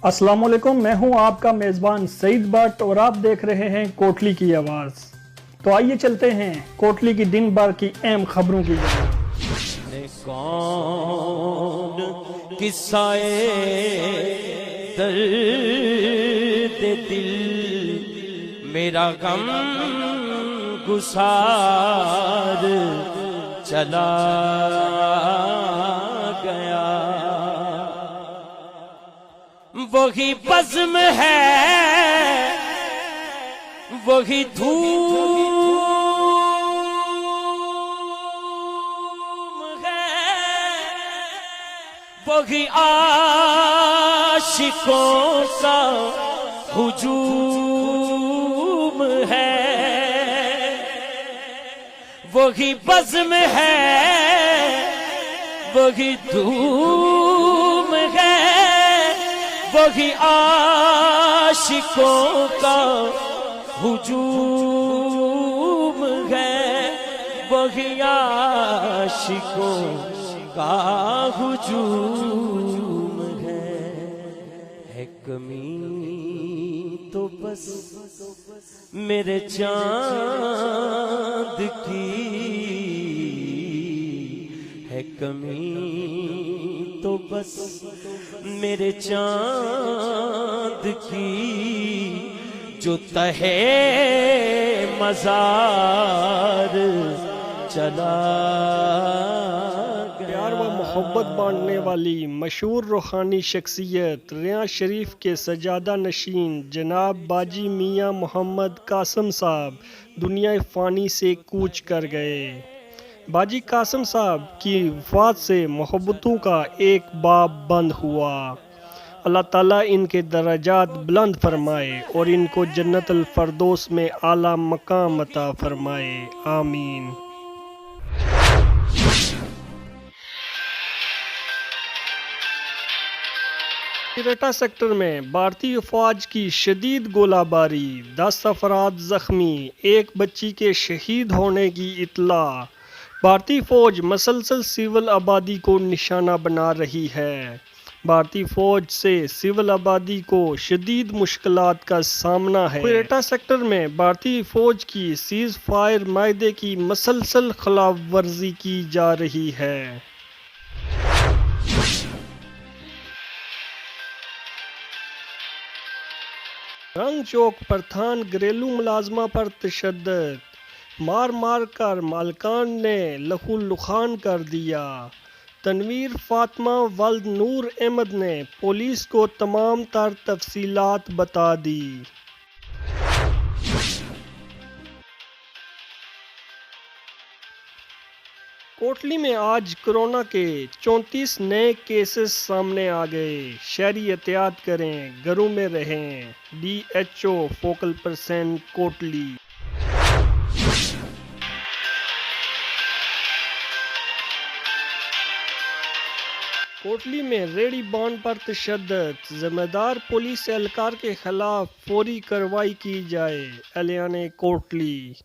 अस्सलामुअलैकुम, मैं हूं आपका मेज़बान सईद भट्ट और आप देख रहे हैं कोटली की आवाज़। तो आइए चलते हैं कोटली की दिन भर की अहम खबरों की जानब। कौन किस्साए दर्द दिल मेरा गम गुसार चला गया। वही बज़्म है, वही धूम है, वही आशिकों का हुजूम है। वही बज़्म है, वही धूम है, वही आशिकों का हुजूम है, वही आशिकों का हुजूम है कमी तो बस मेरे चांद की है, कमी तो बस मेरे चांद की जो तहे मज़ार चला गया। प्यार व मोहब्बत बांटने वाली मशहूर रूहानी शख्सियत रियाज शरीफ के सजादा नशीन जनाब बाजी मियाँ मोहम्मद कासम साहब दुनिया फ़ानी से कूच कर गए। बाजी कासम साहब की वफ़ात से मोहब्बतों का एक बाब बंद हुआ। अल्लाह ताला इनके दर्जात बुलंद फरमाए और इनको जन्नतुल फ़िरदौस में आला मकाम अता फरमाए, आमीन। तिरेटा सेक्टर में भारतीय फ़ौज की शदीद गोलाबारी, 10 अफराद ज़ख्मी, एक बच्ची के शहीद होने की इत्तला। भारतीय फ़ौज मसलसल सिविल आबादी को निशाना बना रही है। भारतीय फ़ौज से सिविल आबादी को शदीद मुश्किलात का सामना है। तिरेटा सेक्टर में भारतीय फ़ौज की सीज़ फायर मायदे की मसलसल खिलाफ वर्जी की जा रही है। रंग चौक पर थान घरेलू मुलाजमा पर तशद्दुद, मार मार कर मालकान ने लहू लुहान कर दिया। तनवीर फातिमा वल्द नूर अहमद ने पुलिस को तमाम तर तफसीलात बता दी। कोटली में आज कोरोना के 34 नए केसेस सामने आ गए। शहरी एहतियात करें, घरों में रहें। DHO focal person Kotli. Kotli में रेडी बांड पर तशद्दुद, जिम्मेदार पुलिस एहलकार के खिलाफ फौरी कार्रवाई की जाए, एलान कोटली।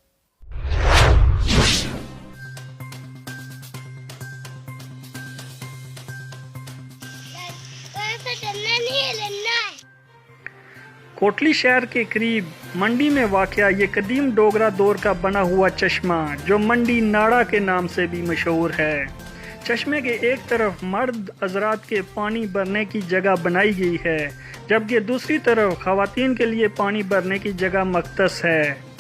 कोटली शहर के करीब मंडी में वाक़या ये कदीम डोगरा दौर का बना हुआ चश्मा जो मंडी नाड़ा के नाम से भी मशहूर है। चश्मे के एक तरफ मर्द हज़रात के पानी भरने की जगह बनाई गई है, जबकि दूसरी तरफ ख़वातीन के लिए पानी भरने की जगह मख्तस है।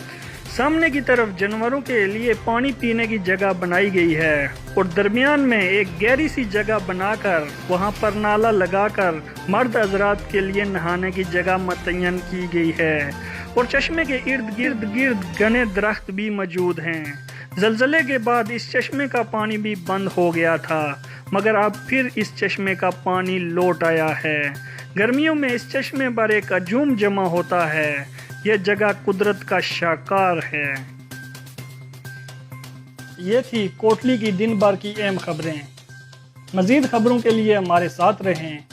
सामने की तरफ जानवरों के लिए पानी पीने की जगह बनाई गई है और दरमियान में एक गहरी सी जगह बनाकर वहां पर नाला लगाकर मर्द हज़रात के लिए नहाने की जगह मुतय्यन की गई है और चश्मे के इर्द गिर्द घने दरख्त भी मौजूद हैं। ज़लज़ले के बाद इस चश्मे का पानी भी बंद हो गया था, मगर अब फिर इस चश्मे का पानी लौट आया है। गर्मियों में इस चश्मे पर एक हजूम जमा होता है। यह जगह कुदरत का शाहकार है। ये थी कोटली की दिन भर की अहम खबरें। मज़ीद खबरों के लिए हमारे साथ रहें।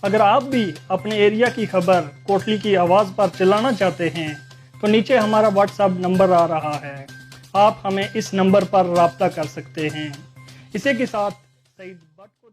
अगर आप भी अपने एरिया की खबर कोटली की आवाज़ पर चलाना चाहते हैं तो नीचे हमारा व्हाट्सएप नंबर आ रहा है, आप हमें इस नंबर पर राब्ता कर सकते हैं। इसी के साथ सईद भट्ट को